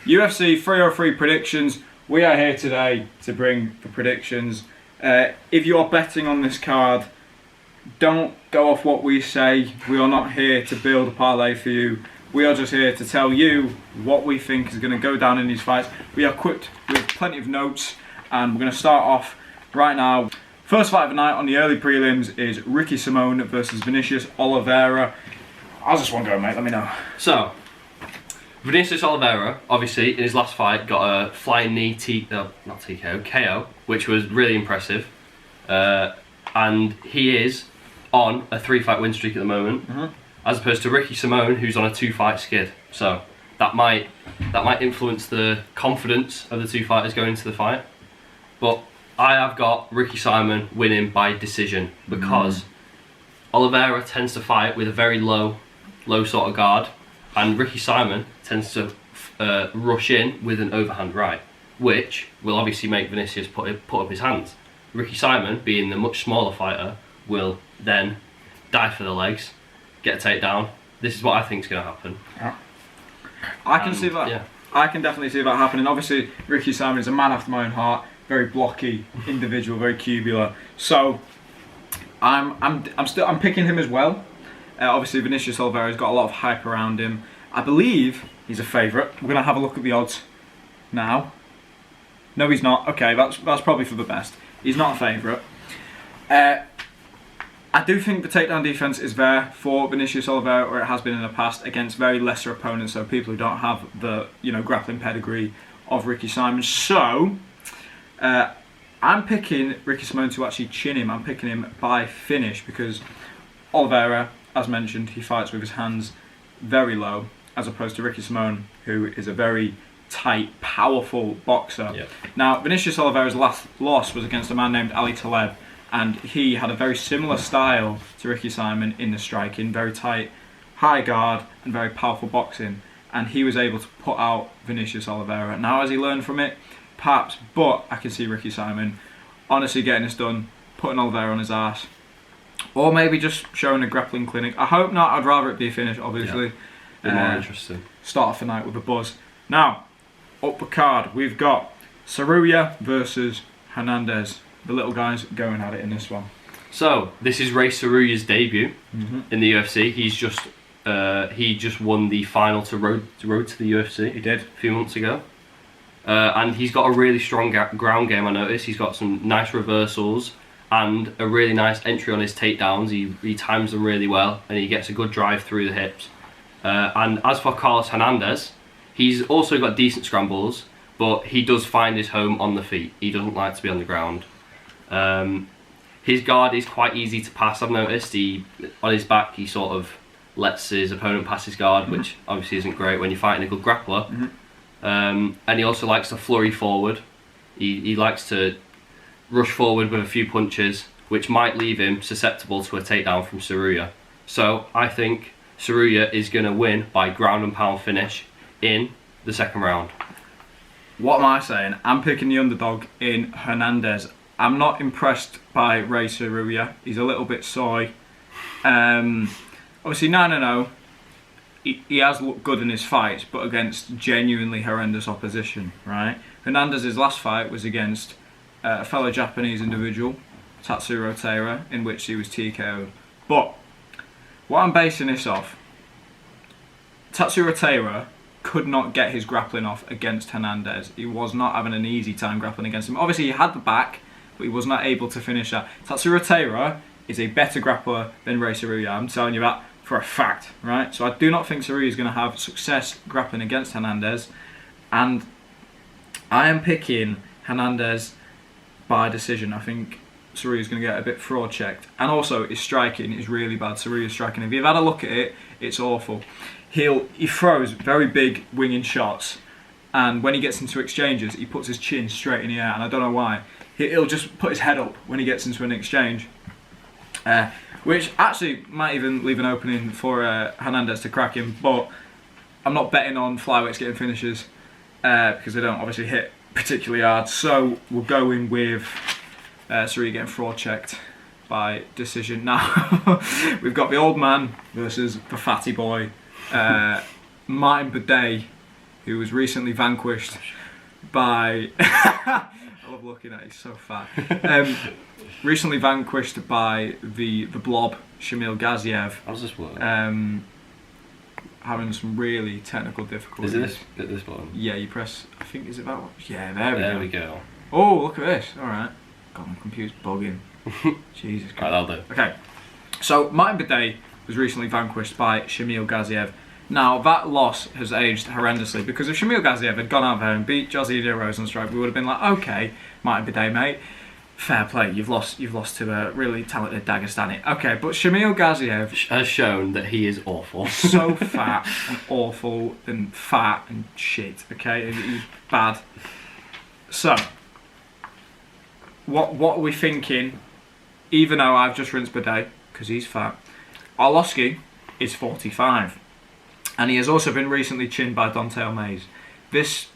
UFC 303 predictions. We are here today to bring the predictions. If you are betting on this card, don't go off what we say. We are not here to build a parlay for you. We are just here to tell you what we think is going to go down in these fights. We are equipped with plenty of notes, and we're going to start off right now. First fight of the night on the early prelims is Ricky Simón versus Vinicius Oliveira. How's this one going, mate? Let me know. So, Vinicius Oliveira, obviously, in his last fight, got a flying knee KO, which was really impressive. And he is on a 3-fight win streak at the moment, as opposed to Ricky Simón, who's on a 2-fight skid. So that might influence the confidence of the two fighters going into the fight. But I have got Ricky Simón winning by decision because Oliveira tends to fight with a very low sort of guard, and Ricky Simón tends to rush in with an overhand right, which will obviously make Vinicius put up his hands. Ricky Simón, being the much smaller fighter, will then dive for the legs, get a takedown. This is what I think is going to happen. Yeah. I can see that. Yeah. I can definitely see that happening. Obviously, Ricky Simón is a man after my own heart. Very blocky individual, very cubular. So I'm picking him as well. Obviously, Vinicius Oliveira's got a lot of hype around him. I believe he's a favourite. We're gonna have a look at the odds now. No, he's not. Okay, that's probably for the best. He's not a favourite. I do think the takedown defense is there for Vinicius Oliveira, or it has been in the past, against very lesser opponents, so people who don't have the grappling pedigree of Ricky Simón. So I'm picking Ricky Simón to actually chin him. I'm picking him by finish because Oliveira, as mentioned, he fights with his hands very low, as opposed to Ricky Simón, who is a very tight, powerful boxer. Yep. Now, Vinicius Oliveira's last loss was against a man named Ali Taleb, and he had a very similar style to Ricky Simón in the striking, very tight, high guard, and very powerful boxing, and he was able to put out Vinicius Oliveira. Now, has he learned from it? Perhaps, but I can see Ricky Simón honestly getting this done, putting Oliveira on his ass, or maybe just showing a grappling clinic. I hope not. I'd rather it be a finish, obviously. Yeah. More interesting. Start off the night with a buzz. Now, up the card, we've got Tsuruya versus Hernandez. The little guys going at it in this one. So this is Ray Tsuruya's debut in the UFC. He just won the final to road to the UFC. He did a few months ago, and he's got a really strong ground game. I noticed he's got some nice reversals and a really nice entry on his takedowns. He times them really well, and he gets a good drive through the hips. And as for Carlos Hernandez, he's also got decent scrambles, but he does find his home on the feet. He doesn't like to be on the ground. His guard is quite easy to pass, I've noticed. On his back, he sort of lets his opponent pass his guard, which obviously isn't great when you're fighting a good grappler. And he also likes to flurry forward. He likes to rush forward with a few punches, which might leave him susceptible to a takedown from Tsuruya. So I think Tsuruya is going to win by ground and pound finish in the second round. What am I saying? I'm picking the underdog in Hernandez. I'm not impressed by Ray Tsuruya. He's a little bit soy. Obviously 9-0. He has looked good in his fights, but against genuinely horrendous opposition, right? Hernandez's last fight was against a fellow Japanese individual, Tatsuro Taira, in which he was TKO'd. But what I'm basing this off, Tatsuro Taira could not get his grappling off against Hernandez. He was not having an easy time grappling against him. Obviously he had the back, but he was not able to finish that. Tatsuro Taira is a better grappler than Ray Tsuruya. I'm telling you that for a fact, right? So I do not think Tsuruya is going to have success grappling against Hernandez, and I am picking Hernandez by decision. I think Tsuruya is going to get a bit fraud checked, and also his striking is really bad. Tsuruya's striking, if you've had a look at it, it's awful. He throws very big winging shots, and when he gets into exchanges, he puts his chin straight in the air, and I don't know why. He'll just put his head up when he gets into an exchange, which actually might even leave an opening for Hernandez to crack him, but I'm not betting on flyweights getting finishes because they don't obviously hit particularly hard. So we're going with Tsuruya getting fraud checked by decision. Now we've got the old man versus the fatty boy, Martin Buday. who was recently vanquished by... I love looking at it, he's so fat. Recently vanquished by the blob, Shamil Gaziev. How's this work? Having some really technical difficulties. Is it this button? Yeah, you press... I think, is it that one? Yeah, there we go. Oh, look at this. Alright. God, my computer's bugging. Jesus Christ. Right, that'll do. Okay. So, Martin Buday was recently vanquished by Shamil Gaziev. Now, that loss has aged horrendously, because if Shamil Gaziev had gone out there and beat Jose de Rosenstruck, we would have been like, okay, Martin Buday, mate, fair play, you've lost to a really talented Dagestani. Okay, but Shamil Gaziev has shown that he is awful. So fat and awful and fat and shit, okay? And he's bad. So, what are we thinking? Even though I've just rinsed Buday, because he's fat, Arlovski is 45. And he has also been recently chinned by Don'Tale Mayes. This,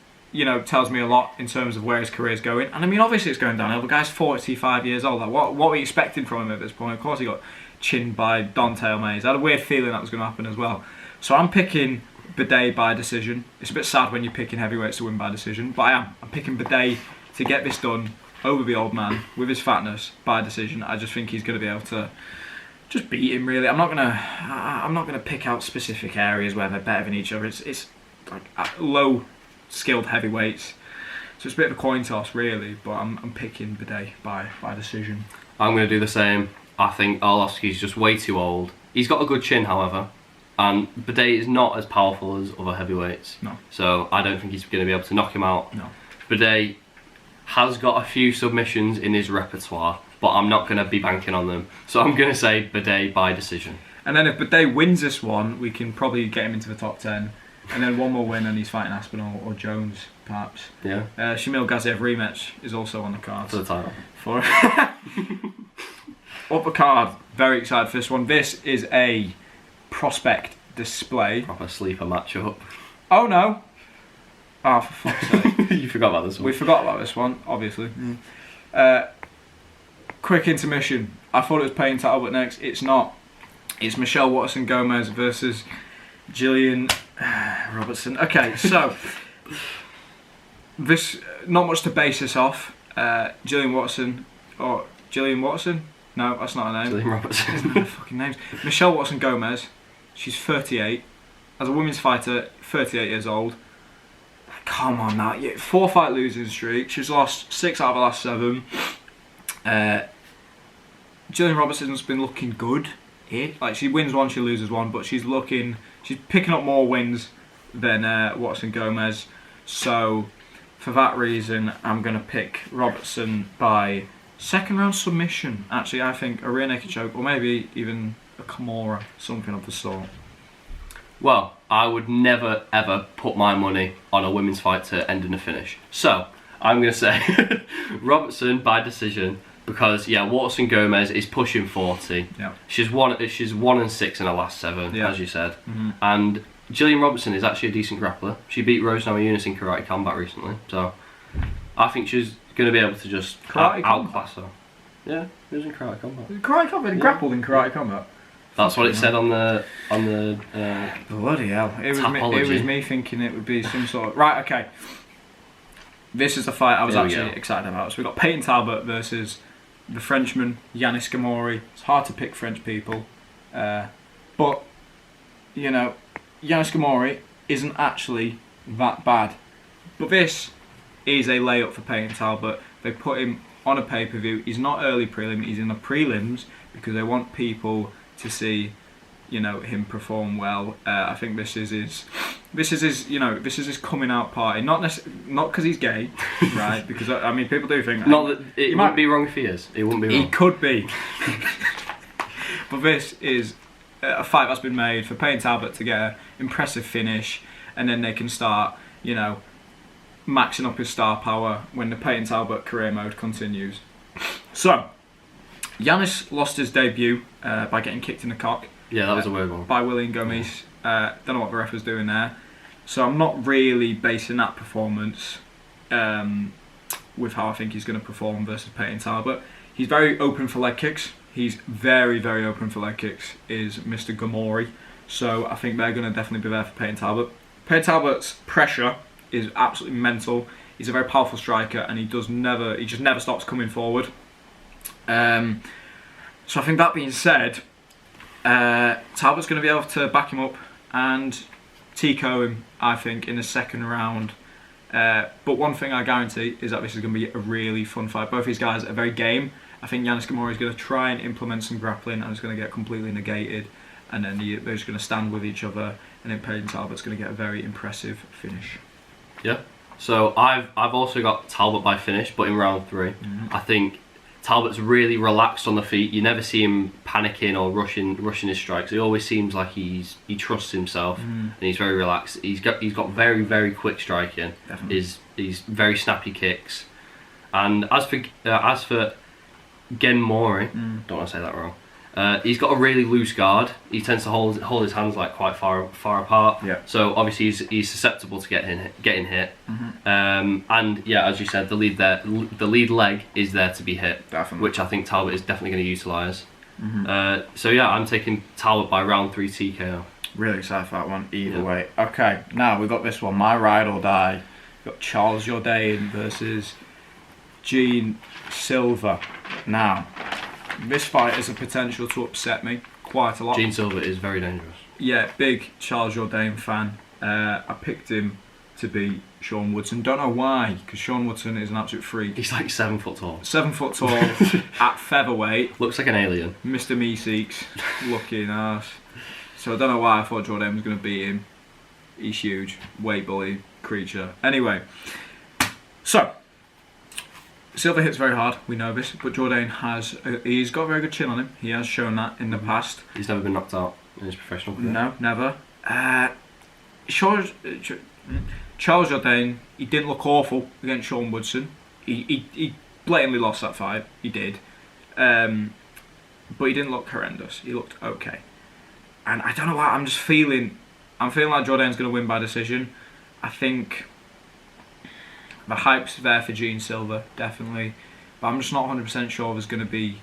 tells me a lot in terms of where his career is going. And I mean, obviously it's going downhill. The guy's 45 years old. Like, what were we expecting from him at this point? Of course he got chinned by Don'Tale Mayes. I had a weird feeling that was going to happen as well. So I'm picking Buday by decision. It's a bit sad when you're picking heavyweights to win by decision, but I'm picking Buday to get this done over the old man with his fatness by decision. I just think he's going to be able to just beat him, really. I'm not gonna pick out specific areas where they're better than each other. It's like low skilled heavyweights, so it's a bit of a coin toss, really. But I'm picking Buday by decision. I'm gonna do the same. I think Arlovski's just way too old. He's got a good chin, however, and Buday is not as powerful as other heavyweights. No. So I don't think he's going to be able to knock him out. No. Buday has got a few submissions in his repertoire, but I'm not going to be banking on them. So I'm going to say Buday by decision. And then if Buday wins this one, we can probably get him into the top 10. And then one more win and he's fighting Aspinall or Jones, perhaps. Yeah. Shamil Gaziev rematch is also on the card. For the title. Upper card, very excited for this one. This is a prospect display. Proper sleeper matchup. Oh no! Oh, for fuck's sake. You forgot about this one. We forgot about this one, obviously. Quick intermission. I thought it was Payne Talbot next. It's not. It's Michelle Waterson-Gomez versus Gillian Robertson. Okay, so this, not much to base this off. Gillian Watson. No, that's not her name. Gillian Robertson. Isn't her fucking names. Michelle Waterson-Gomez. She's 38. As a women's fighter, 38 years old. Come on now. 4-fight losing streak. She's lost 6 out of the last 7. Gillian Robertson's been looking good here. Like, she wins one, she loses one, but she's picking up more wins than Waterson-Gomez. So, for that reason, I'm going to pick Robertson by second round submission. Actually, I think a rear naked choke, or maybe even a Kimura, something of the sort. Well, I would never ever put my money on a women's fight to end in a finish. So, I'm going to say Robertson by decision, because Waterson-Gomez is pushing 40. Yeah. She's 1-6 in her last 7, as you said. Mm-hmm. And Gillian Robertson is actually a decent grappler. She beat Rose Namajunas in Karate Combat recently, so I think she's going to be able to just outclass her. Yeah, it was in Karate Combat. Karate Combat, grappled in Karate Combat. That's what it said on the bloody hell! It was me thinking it would be some sort of right. Okay, this is the fight I was actually excited about. So we got Payne Talbot versus the Frenchman Yanis Ghemmouri. It's hard to pick French people, but Yanis Ghemmouri isn't actually that bad. But this is a layup for Payne Talbot. They put him on a pay-per-view. He's not early prelim. He's in the prelims because they want people to see, him perform well. I think this is his coming out party. Not because he's gay, right? Because I mean, people do think. Not that it might be wrong if he is. It wouldn't be wrong. He could be. But this is a fight that's been made for Payne Talbot to get an impressive finish, and then they can start, maxing up his star power when the Payne Talbot career mode continues. So, Yanis lost his debut by getting kicked in the cock. Yeah, that was a weird one. By William Gomez. Don't know what the ref was doing there. So I'm not really basing that performance with how I think he's going to perform versus Payne Talbot. He's very open for leg kicks. He's very, very open for leg kicks, is Mr. Ghemmouri. So I think they're going to definitely be there for Payne Talbot. Talbott's pressure is absolutely mental. He's a very powerful striker, and he just never stops coming forward. So I think that being said, Talbott's going to be able to back him up and TKO him, I think, in the second round. But one thing I guarantee is that this is going to be a really fun fight. Both these guys are very game. I think Ghemmouri is going to try and implement some grappling, and it's going to get completely negated. And then they're just going to stand with each other, and then Pereira Talbott's going to get a very impressive finish. Yeah. So I've also got Talbott by finish, but in round 3. I think Talbott's really relaxed on the feet. You never see him panicking or rushing his strikes. He always seems like he trusts himself and he's very relaxed. He's got very, very quick striking. He's very snappy kicks. And as for Ghemmouri, don't want to say that wrong. He's got a really loose guard. He tends to hold his hands like quite far apart. Yeah. So obviously he's susceptible to getting hit. And yeah, as you said, the lead leg is there to be hit, Definitely. which I think Talbott is definitely going to utilise. So yeah, I'm taking Talbott by round 3 TKO. Really excited for that one, either way. Okay, now we've got this one, my ride or die. We've got Charles Jourdain versus Gene Silva. Now, this fight has a potential to upset me quite a lot. Gene Silva is very dangerous. Yeah, big Charles Jourdain fan. I picked him to beat Sean Woodson. Don't know why, because Sean Woodson is an absolute freak. He's like 7 foot tall. 7 foot tall at featherweight. Looks like an alien. Mr. Meeseeks looking ass. So I don't know why I thought Jourdain was going to beat him. He's huge, weight bully creature. Anyway, so Silva hits very hard, we know this, but Jourdain he's got a very good chin on him. He has shown that in the past. He's never been knocked out in his professional career. No, never. Charles Jourdain, he didn't look awful against Sean Woodson. He blatantly lost that fight, he did. But he didn't look horrendous, he looked okay. And I don't know why, I'm feeling like Jourdain's going to win by decision. I think the hype's there for Gene Silva, definitely. But I'm just not 100% sure there's going to be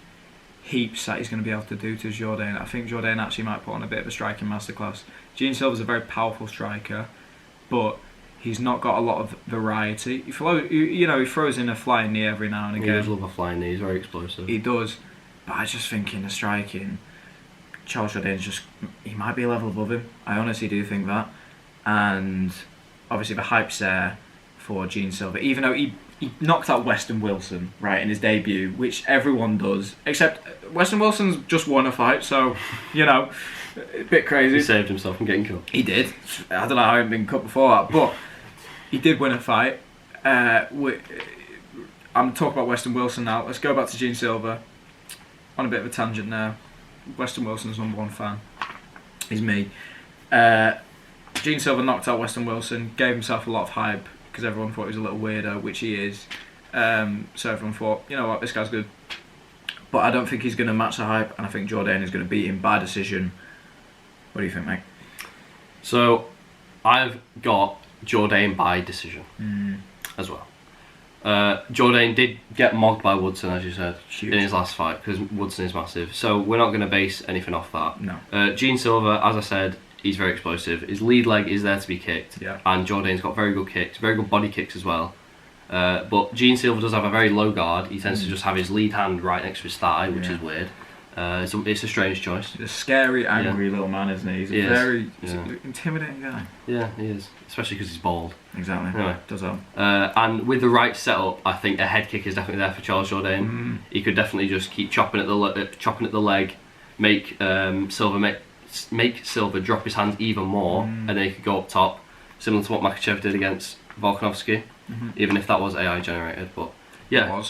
heaps that he's going to be able to do to Jourdain. I think Jourdain actually might put on a bit of a striking masterclass. Gene Silva's a very powerful striker, but he's not got a lot of variety. He throws in a flying knee every now and again. He does love a flying knee, he's very explosive. He does. But I just think in the striking, Charles Jourdain's he might be a level above him. I honestly do think that. And obviously the hype's there for Gene Silva, even though he knocked out Weston Wilson in his debut, which everyone does, except Weston Wilson's just won a fight, so a bit crazy. He saved himself from getting cut. He did. I don't know how he'd been cut before that, but he did win a fight. I'm talking about Weston Wilson now. Let's go back to Gene Silva. On a bit of a tangent now. Weston Wilson's #1 fan. He's me. Gene Silva knocked out Weston Wilson, gave himself a lot of hype because everyone thought he was a little weirdo, which he is. So everyone thought, you know what, this guy's good. But I don't think he's going to match the hype, and I think Jourdain is going to beat him by decision. What do you think, mate? So, I've got Jourdain by decision as well. Jourdain did get mogged by Woodson, as you said, in his last fight, because Woodson is massive. So we're not going to base anything off that. No. Gene Silva, as I said, he's very explosive. His lead leg is there to be kicked, and Jourdain's got very good kicks, very good body kicks as well. But Gene Silva does have a very low guard. He tends to just have his lead hand right next to his thigh, which is weird. It's a strange choice. He's a scary, angry little man, isn't he? He's a very intimidating guy. Yeah, he is. Especially because he's bald. Exactly. Anyway. Does that. And with the right setup, I think a head kick is definitely there for Charles Jourdain. He could definitely just keep chopping at the leg, make Silva drop his hands even more, and then he could go up top, similar to what Makhachev did against Volkanovski, even if that was AI generated. But yeah,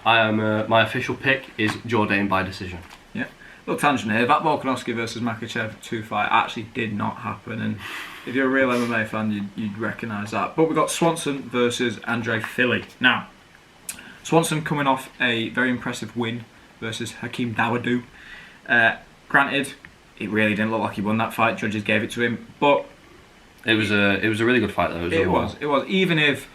I am my official pick is Jourdain by decision. Yeah, little tangent here. That Volkanovski versus Makhachev 2 fight actually did not happen, and if you're a real MMA fan, you'd recognise that. But we've got Swanson versus Andre Fili. Now, Swanson coming off a very impressive win versus Hakeem Dawodu. Granted, it really didn't look like he won that fight. Judges gave it to him, but it was a really good fight though. It was. Even if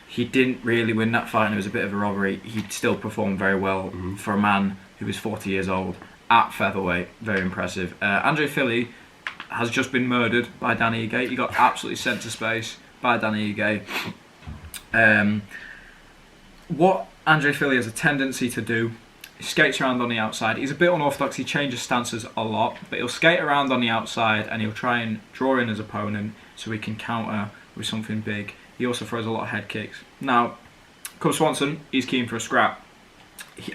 he didn't really win that fight and it was a bit of a robbery, he still performed very well for a man who was 40 years old at featherweight. Very impressive. Andre Fili, has just been murdered by Danny Ige. He got absolutely sent to space by Danny Ige. What Andre Fili has a tendency to do, he skates around on the outside. He's a bit unorthodox, he changes stances a lot, but he'll skate around on the outside and he'll try and draw in his opponent so he can counter with something big. He also throws a lot of head kicks. Now, Cub Swanson, he's keen for a scrap.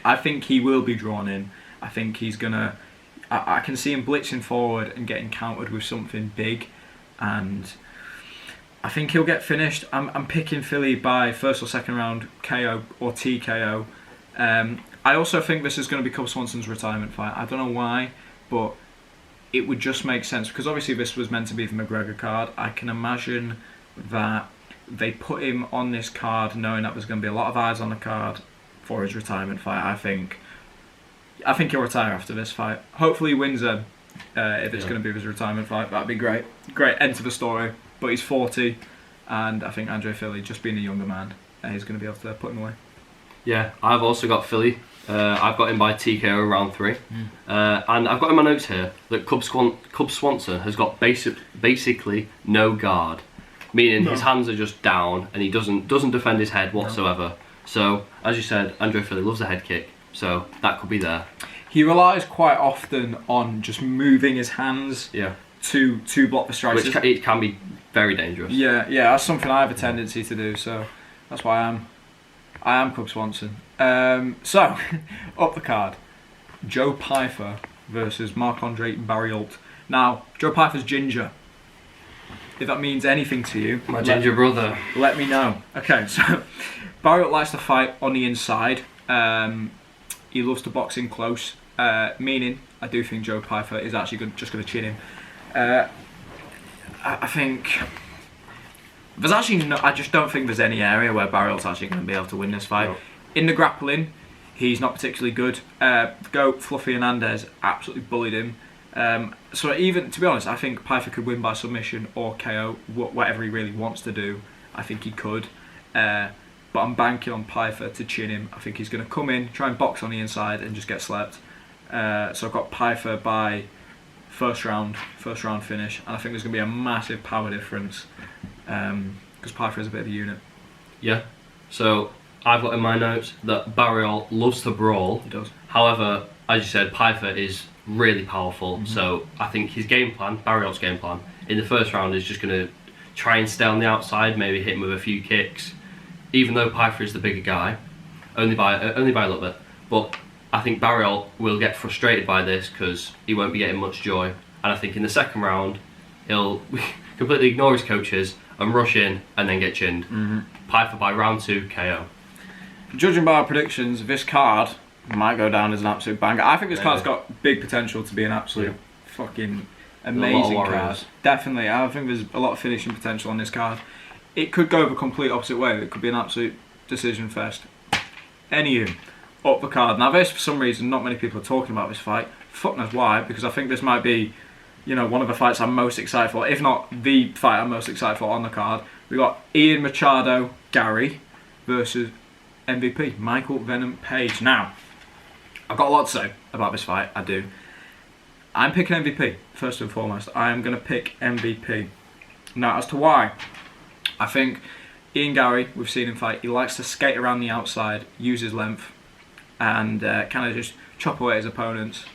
I think he will be drawn in. I think he's gonna. I can see him blitzing forward and getting countered with something big, and I think he'll get finished. I'm picking Fili by first or second round KO or TKO. I also think this is going to be Cub Swanson's retirement fight. I don't know why, but it would just make sense because obviously this was meant to be the McGregor card. I can imagine that they put him on this card knowing that there's going to be a lot of eyes on the card for his retirement fight. I think he'll retire after this fight. Hopefully he wins if it's going to be his retirement fight. That'd be great. Great end to the story. But he's 40, and I think Andre Fili, just being a younger man, he's going to be able to put him away. Yeah, I've also got Fili. I've got him by TKO round 3. And I've got in my notes here that Cub Swanson has got basically no guard. Meaning his hands are just down and he doesn't defend his head whatsoever. No. So, as you said, Andre Fili loves a head kick. So, that could be there. He relies quite often on just moving his hands to block the strikes. Which it can be very dangerous. Yeah, that's something I have a tendency to do. So, that's why I am Cub Swanson. So, up the card. Joe Pyfer versus Marc-Andre Barriault. Now, Joe Pyfer's ginger. If that means anything to you, my ginger brother, let me know. Okay, so Barriault likes to fight on the inside. He loves to box in close, meaning I do think Joe Pyfer is actually just going to chin him. I think there's actually no. I just don't think there's any area where Barriault's actually going to be able to win this fight. No. In the grappling, he's not particularly good. Goat Fluffy Hernandez absolutely bullied him. So even, to be honest, I think Pyfer could win by submission or KO, whatever he really wants to do. I think he could. But I'm banking on Pyfer to chin him. I think he's going to come in, try and box on the inside and just get slept. So I've got Pyfer by first round finish. And I think there's going to be a massive power difference because Pyfer is a bit of a unit. Yeah. So I've got in my notes that Barriault loves to brawl. He does. However, as you said, Pyfer is really powerful, so I think his game plan, Barriault's game plan, in the first round is just going to try and stay on the outside, maybe hit him with a few kicks, even though Pyfer is the bigger guy, only by a little bit. But I think Barriault will get frustrated by this because he won't be getting much joy, and I think in the second round he'll completely ignore his coaches and rush in and then get chinned. Pyfer by round 2 KO. Judging by our predictions, this card might go down as an absolute banger. I think this card's got big potential to be an absolute fucking amazing card. Definitely, I think there's a lot of finishing potential on this card. It could go the complete opposite way. It could be an absolute decision fest. Anywho, up the card. Now this, for some reason, not many people are talking about this fight. Fuck knows why, because I think this might be, one of the fights I'm most excited for, if not the fight I'm most excited for on the card. We got Ian Machado Garry versus MVP Michael Venom Page. Now, I've got a lot to say about this fight, I do. I'm picking MVP, first and foremost. I am going to pick MVP. Now, as to why, I think Ian Garry, we've seen him fight, he likes to skate around the outside, use his length, and kind of just chop away his opponents.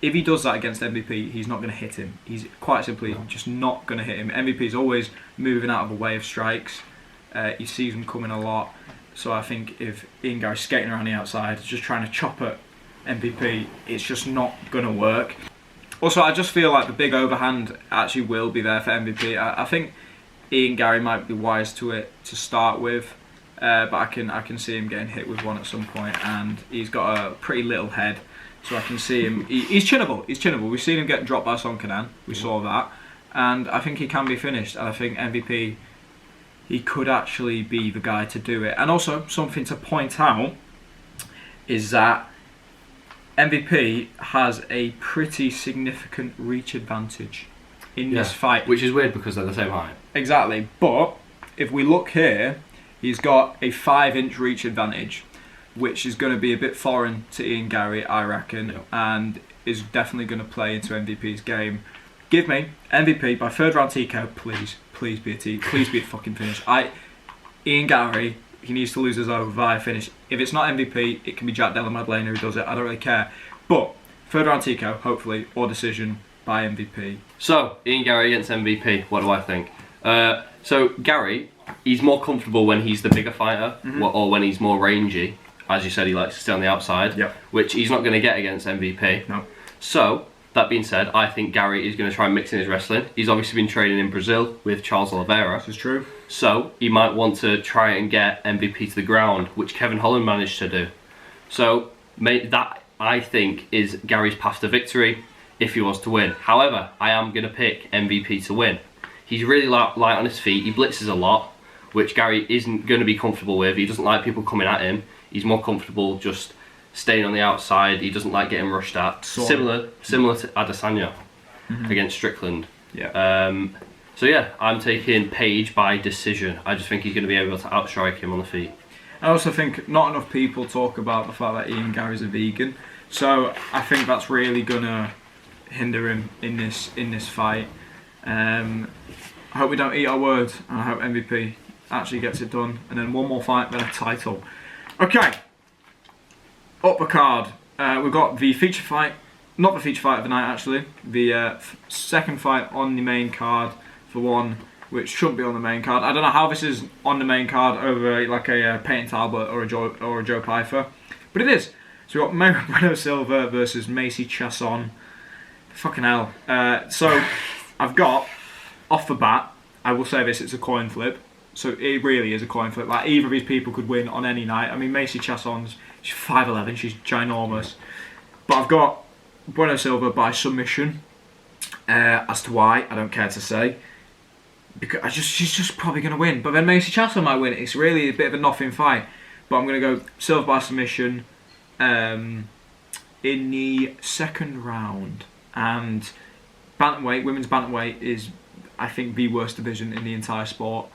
If he does that against MVP, he's not going to hit him. He's quite simply just not going to hit him. MVP's always moving out of the way of strikes. He sees them coming a lot. So I think if Ian Garry's skating around the outside, just trying to chop at MVP, it's just not going to work. Also, I just feel like the big overhand actually will be there for MVP. I think Ian Garry might be wise to it to start with, but I can see him getting hit with one at some point, and he's got a pretty little head, so I can see him. He's chinnable. He's chinnable. We've seen him get dropped by Son Kanan. We saw that, and I think he can be finished. And I think MVP, he could actually be the guy to do it. And also, something to point out is that MVP has a pretty significant reach advantage in this fight. Which is weird because they're the same height. Exactly. But if we look here, he's got a 5-inch reach advantage, which is going to be a bit foreign to Ian Garry, I reckon, and is definitely going to play into MVP's game. Give me MVP by third round TKO, please. Please be a fucking finish. Ian Garry, he needs to lose us over via finish. If it's not MVP, it can be Jack Della Maddalena who does it. I don't really care. But third round TKO, hopefully, or decision by MVP. So Ian Garry against MVP. What do I think? So Garry, he's more comfortable when he's the bigger fighter, or when he's more rangy. As you said, he likes to stay on the outside, which he's not going to get against MVP. No. So, that being said, I think Garry is going to try and mix in his wrestling. He's obviously been training in Brazil with Charles Oliveira. This is true. So, he might want to try and get MVP to the ground, which Kevin Holland managed to do. So, that, I think, is Garry's path to victory if he was to win. However, I am going to pick MVP to win. He's really light on his feet. He blitzes a lot, which Garry isn't going to be comfortable with. He doesn't like people coming at him. He's more comfortable just staying on the outside. He doesn't like getting rushed at. Similar to Adesanya against Strickland. Yeah. So yeah, I'm taking Page by decision. I just think he's going to be able to outstrike him on the feet. I also think not enough people talk about the fact that Ian Garry's a vegan. So I think that's really going to hinder him in this fight. I hope we don't eat our words, and I hope MVP actually gets it done. And then one more fight, then a title. Okay, up the card, we've got the feature fight, not the feature fight of the night actually, the second fight on the main card for one which shouldn't be on the main card. I don't know how this is on the main card over like a Peyton Talbott or a Joe Pyfer, but it is. So we've got Beuno Silva versus Macy Chiasson. Fucking hell. So I've got, off the bat, I will say this, it's a coin flip. So it really is a coin flip. Like either of these people could win on any night. I mean, Macy Chiasson's, she's 5'11", she's ginormous. But I've got Beuno Silva by submission. As to why, I don't care to say. Because she's just probably going to win. But then Macy Chiasson might win. It's really a bit of a nothing fight. But I'm going to go Silva by submission in the second round. And bantamweight, women's bantamweight is, I think, the worst division in the entire sport.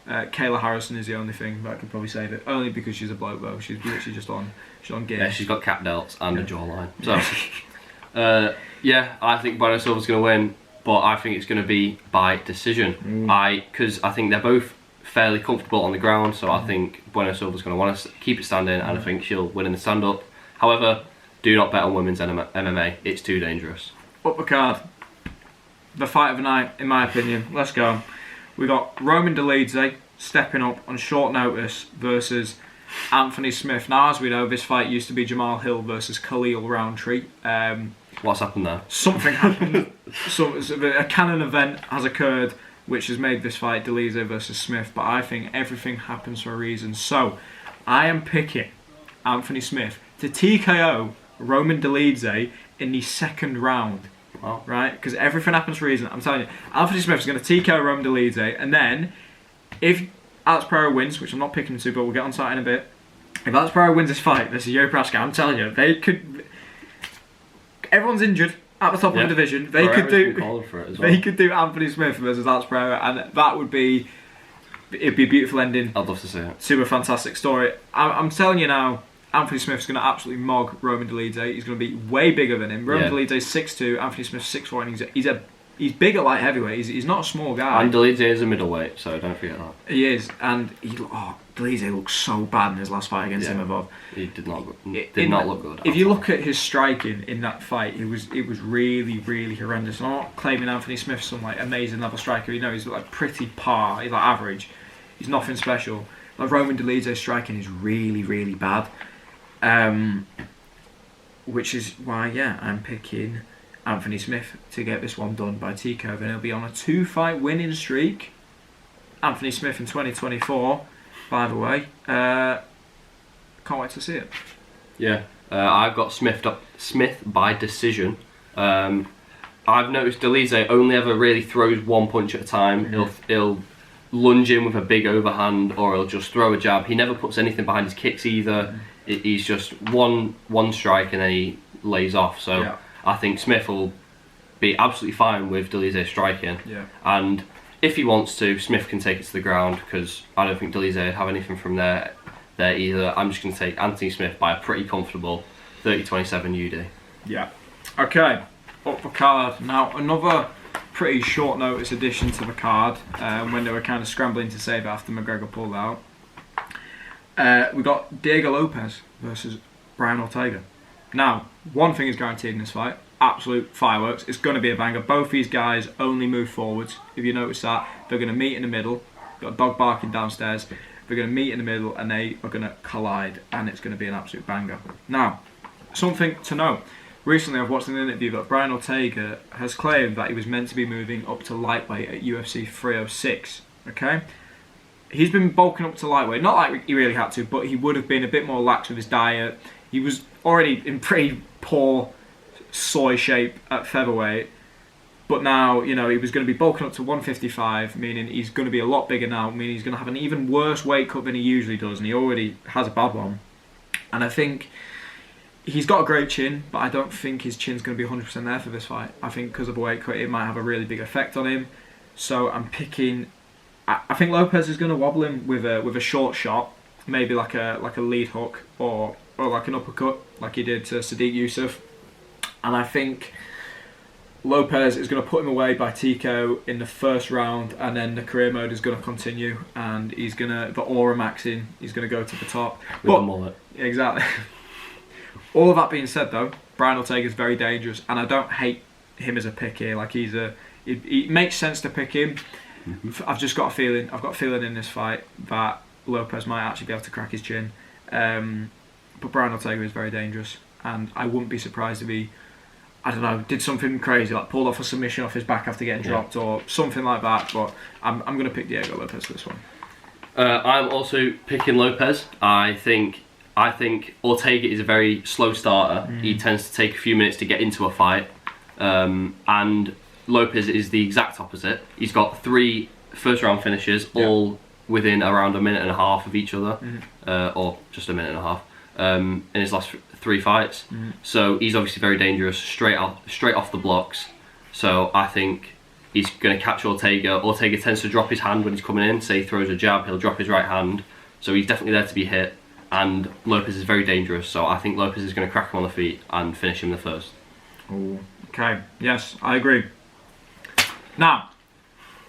Kayla Harrison is the only thing that I could probably save it. Only because she's a bloke though. She's literally just on gear. Yeah, she's got cap delts and a jawline. So, yeah, I think Beuno Silva's going to win, but I think it's going to be by decision. Because I think they're both fairly comfortable on the ground, so I think Beuno Silva's going to want to keep it standing, and I think she'll win in the stand-up. However, do not bet on women's MMA. It's too dangerous. Up the card. The fight of the night, in my opinion. Let's go. We got Roman Dolidze stepping up on short notice versus Anthony Smith. Now, as we know, this fight used to be Jamal Hill versus Khalil Roundtree. What's happened there? Something happened. A canon event has occurred which has made this fight Dolidze versus Smith. But I think everything happens for a reason. So, I am picking Anthony Smith to TKO Roman Dolidze in the second round. Wow. Right? Because everything happens for a reason. I'm telling you, Anthony Smith is going to TKO Roman Dolidze, and then if Alex Pereira wins, which I'm not picking him to, but we'll get on to that in a bit. If Alex Pereira wins this fight, this is Prochazka. I'm telling you, they could. Everyone's injured at the top of the division. They could do. For it as well. They could do Anthony Smith versus Alex Pereira, and that would be. It'd be a beautiful ending. I'd love to see it. To a fantastic story. I'm telling you now. Anthony Smith's going to absolutely mog Roman Dolidze. He's going to be way bigger than him. Roman Dolidze's 6'2", Anthony Smith's 6'4", and he's big at light heavyweight. He's not a small guy. And Dolidze is a middleweight, so don't forget that. He is, and Dolidze looked so bad in his last fight against Imavov. He did not look good. If you look at his striking in that fight, it was really, really horrendous. And I'm not claiming Anthony Smith's some like amazing level striker. You know, he's like pretty par. He's like average. He's nothing special. Like Roman Dolidze's striking is really, really bad. Which is why, I'm picking Anthony Smith to get this one done by TKO. And he'll be on a 2-fight winning streak. Anthony Smith in 2024, by the way. Can't wait to see it. Yeah, I've got Smith by decision. I've noticed Dolidze only ever really throws one punch at a time. He'll lunge in with a big overhand, or he'll just throw a jab. He never puts anything behind his kicks either. He's just one strike and then he lays off. So I think Smith will be absolutely fine with Dolidze striking. Yeah. And if he wants to, Smith can take it to the ground, because I don't think Dolidze would have anything from there either. I'm just going to take Anthony Smith by a pretty comfortable 30-27 UD. Yeah. Okay. Up the card. Now, another pretty short notice addition to the card when they were kind of scrambling to save it after McGregor pulled out. We got Diego Lopes versus Brian Ortega. Now, one thing is guaranteed in this fight: absolute fireworks. It's going to be a banger. Both these guys only move forwards. If you notice that, they're going to meet in the middle. Got a dog barking downstairs. They're going to meet in the middle and they are going to collide, and it's going to be an absolute banger. Now, something to note. Recently I've watched an interview that Brian Ortega has claimed that he was meant to be moving up to lightweight at UFC 306. Okay? He's been bulking up to lightweight. Not like he really had to, but he would have been a bit more lax with his diet. He was already in pretty poor soy shape at featherweight. But now, you know, he was going to be bulking up to 155, meaning he's going to be a lot bigger now, meaning he's going to have an even worse weight cut than he usually does, and he already has a bad one. And I think he's got a great chin, but I don't think his chin's going to be 100% there for this fight. I think because of the weight cut, it might have a really big effect on him. So I'm picking... I think Lopes is going to wobble him with a short shot, maybe like a lead hook or like an uppercut, like he did to Sadiq Youssef. And I think Lopes is going to put him away by Tico in the first round, and then the career mode is going to continue, and he's going to, the aura maxing, he's going to go to the top. With a mullet. Exactly. All of that being said though, Brian Ortega is very dangerous, and I don't hate him as a pick here. Like it makes sense to pick him. Mm-hmm. I've just got a feeling, in this fight that Lopes might actually be able to crack his chin. But Brian Ortega is very dangerous, and I wouldn't be surprised if he, I don't know, did something crazy, like pulled off a submission off his back after getting dropped or something like that. But I'm going to pick Diego Lopes for this one. I'm also picking Lopes. I think Ortega is a very slow starter. He tends to take a few minutes to get into a fight. And Lopes is the exact opposite. He's got 3 first round finishes, all within around a minute and a half of each other, or just a minute and a half, in his last 3 fights. So he's obviously very dangerous, straight off the blocks. So I think he's going to catch Ortega. Ortega tends to drop his hand when he's coming in. Say he throws a jab, he'll drop his right hand. So he's definitely there to be hit. And Lopes is very dangerous, so I think Lopes is going to crack him on the feet and finish him the first. Ooh, okay, yes, I agree. Now,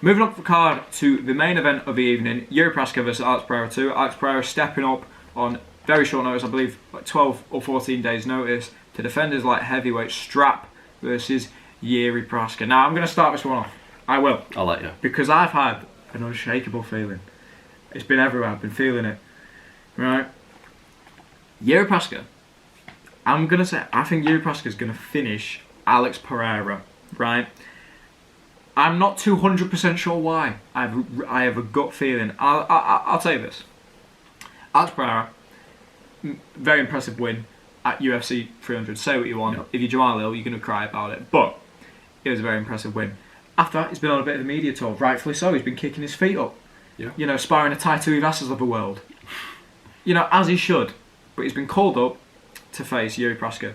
moving up the card to the main event of the evening, Jiri Prochazka versus Alex Pereira 2. Alex Pereira stepping up on very short notice, I believe like 12 or 14 days notice, to defend his light heavyweight strap versus Jiri Prochazka. Now, I'm going to start this one off. I will. I'll let you. Because I've had an unshakable feeling. It's been everywhere, I've been feeling it. Right? Jiri Prochazka, I'm going to say, I think Jiri Prochazka is going to finish Alex Pereira, right? I'm not 200% sure why. I have a gut feeling. I'll tell you this. Alex Pereira, very impressive win at UFC 300. Say what you want. Yep. If you're Jamal Hill, you're going to cry about it. But it was a very impressive win. After that, he's been on a bit of a media tour. Rightfully so. He's been kicking his feet up. Yeah. You know, sparring a Taito Ivasas of the world. You know, as he should. But he's been called up to face Jiri Prochazka.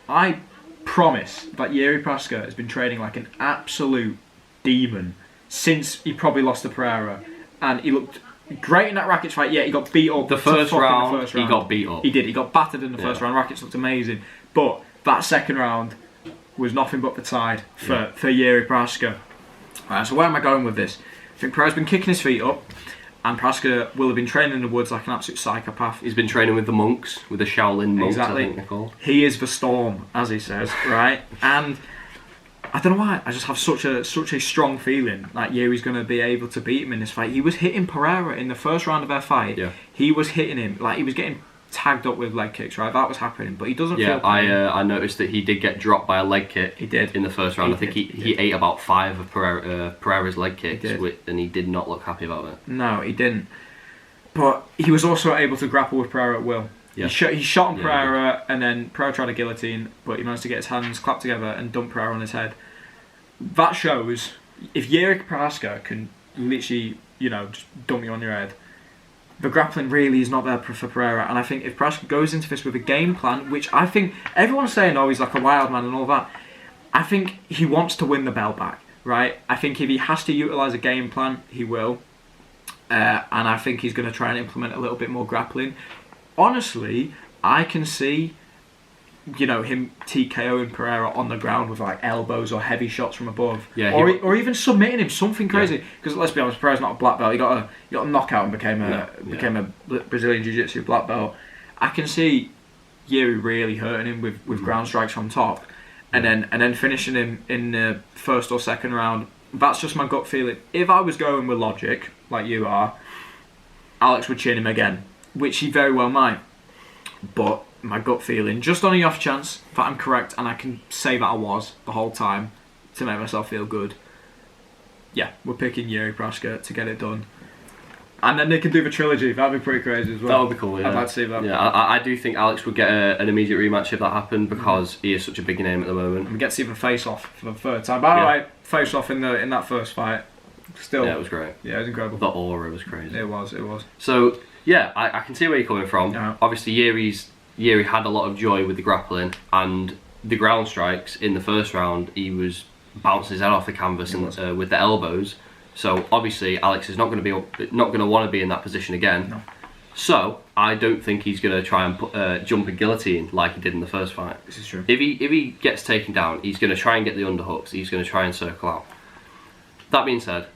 I promise that Jiri Prochazka has been training like an absolute demon since he probably lost to Pereira. And he looked great in that Rakic fight. Yeah, he got beat up. The first round, he got beat up. He did. He got battered in the first round. Rakic looked amazing. But that second round was nothing but the tide for Jiri Prochazka. Right, so where am I going with this? I think Pereira's been kicking his feet up. And Prochazka will have been training in the woods like an absolute psychopath. He's been training with the monks, with the Shaolin monks, exactly. I think they're called. He is the storm, as he says, right? And I don't know why, I just have such a strong feeling that Yuri's going to be able to beat him in this fight. He was hitting Pereira in the first round of their fight. Yeah. He was hitting him, like he was getting tagged up with leg kicks, right? That was happening, but he doesn't feel pain. I noticed that he did get dropped by a leg kick. He did. In the first round. I think he ate about 5 of Pereira's leg kicks, and he did not look happy about it. No, he didn't. But he was also able to grapple with Pereira at will. Yeah. He shot on Pereira, and then Pereira tried a guillotine, but he managed to get his hands clapped together and dump Pereira on his head. That shows, if Jiri Prochazka can literally, you know, just dump you on your head, the grappling really is not there for Pereira. And I think if Prochazka goes into this with a game plan, which I think everyone's saying, oh, he's like a wild man and all that, I think he wants to win the belt back, right? I think if he has to utilise a game plan, he will. And I think he's going to try and implement a little bit more grappling. Honestly, I can see you know, him TKOing Pereira on the ground with like elbows or heavy shots from above, Yeah, or even submitting him, something crazy. Because let's be honest, Pereira's not a black belt. He got a knockout and became a Brazilian Jiu-Jitsu black belt. I can see Ghemmouri really hurting him with ground strikes from top, and then finishing him in the first or second round. That's just my gut feeling. If I was going with logic, like you are, Alex would chin him again, which he very well might. But my gut feeling, just on the off chance that I'm correct and I can say that I was the whole time to make myself feel good, yeah, we're picking Ghemmouri Prochazka to get it done. And then they can do the trilogy. That'd be pretty crazy as well. That would be cool, yeah. I'd like to see that. Yeah, I do think Alex would get an immediate rematch if that happened, because he is such a big name at the moment. And we get to see the face-off for the third time. By the way, face-off in that first fight. Still, yeah, it was great. Yeah, it was incredible. The aura was crazy. It was. So, yeah, I can see where you're coming from. Yeah. Obviously, Ghemmouri had a lot of joy with the grappling, and the ground strikes in the first round, he was bouncing his head off the canvas and with the elbows. So obviously Alex is not going to want to be in that position again. No. So I don't think he's going to try and jump a guillotine like he did in the first fight. This is true. If he gets taken down, he's going to try and get the underhooks. He's going to try and circle out. That being said,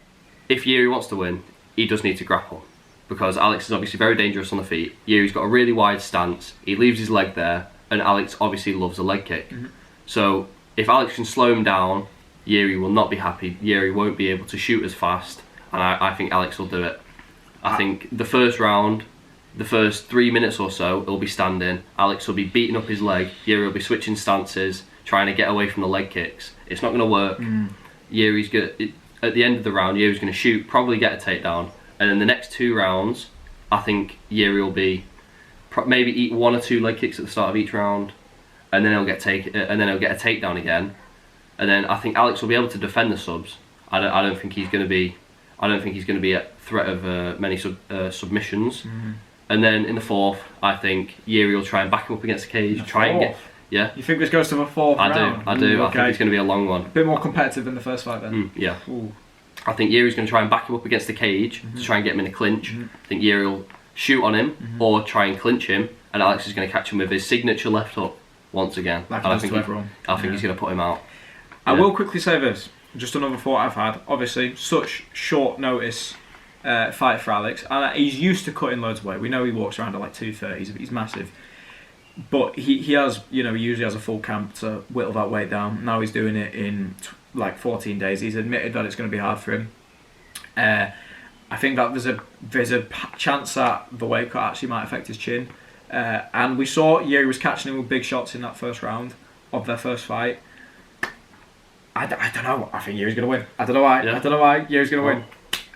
if Ghemmouri wants to win, he does need to grapple, because Alex is obviously very dangerous on the feet. Ghemmouri's got a really wide stance. He leaves his leg there, and Alex obviously loves a leg kick. Mm-hmm. So if Alex can slow him down, Ghemmouri will not be happy. Ghemmouri won't be able to shoot as fast, and I think Alex will do it. I think the first round, the first 3 minutes or so, he'll be standing. Alex will be beating up his leg. Ghemmouri will be switching stances, trying to get away from the leg kicks. It's not going to work. Ghemmouri's good. At the end of the round, Ghemmouri's going to shoot, probably get a takedown, and in the next 2 rounds, I think Ghemmouri will be maybe eat 1 or 2 leg kicks at the start of each round, and then he'll get a takedown again. And then I think Alex will be able to defend the subs. I don't think he's going to be a threat of many submissions. And then in the fourth, I think Ghemmouri will try and back him up against the cage. Yeah. You think this goes to the fourth round? I do. Okay. I think it's going to be a long one. A bit more competitive than the first fight then. Yeah. Ooh. I think Ghemmouri's going to try and back him up against the cage to try and get him in a clinch. I think Ghemmouri will shoot on him or try and clinch him, and Alex is going to catch him with his signature left hook once again. Like I think he's going to put him out. I will quickly say this, just another thought I've had. Obviously, such short notice fight for Alex, and he's used to cutting loads of weight. We know he walks around at like 230, he's massive. But he has, he usually has a full camp to whittle that weight down. Now he's doing it in like 14 days. He's admitted that it's going to be hard for him. I think that there's a chance that the weight cut actually might affect his chin. And we saw Ghemmouri was catching him with big shots in that first round of their first fight. I don't know. I think Ghemmouri's going to win. I don't know why. Yeah. I don't know why Ghemmouri's going to win.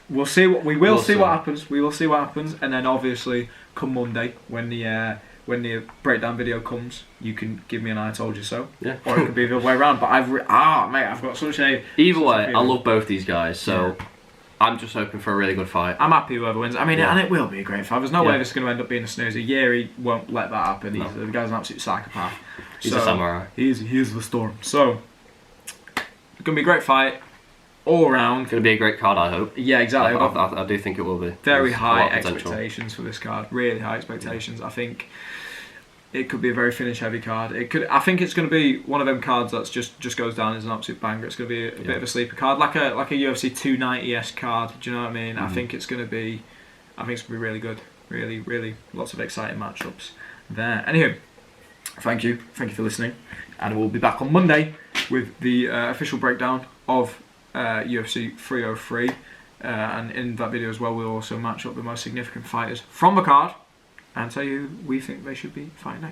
We'll see. We will see what happens. We will see what happens, and then obviously come Monday when the breakdown video comes, you can give me an "I told you so." Yeah. Or it could be the other way around. But I've got such a. Either way, I love both these guys, so I'm just hoping for a really good fight. I'm happy whoever wins. I mean, and it will be a great fight. There's no way this is going to end up being a snoozer. Ghemmouri won't let that happen. The guy's an absolute psychopath. He's a samurai. He is the storm. So it's going to be a great fight all around. It's going to be a great card, I hope. Yeah, exactly. I do think it will be. Very high expectations for this card. Really high expectations. I think it could be a very finish-heavy card. I think it's going to be one of them cards that's just goes down as an absolute banger. It's going to be a bit of a sleeper card, like a UFC 290s card. Do you know what I mean? I think it's going to be really good. Really, really lots of exciting matchups there. Anywho, thank you for listening, and we'll be back on Monday with the official breakdown of UFC 303, and in that video as well we'll also match up the most significant fighters from the card and tell you who we think they should be fighting next.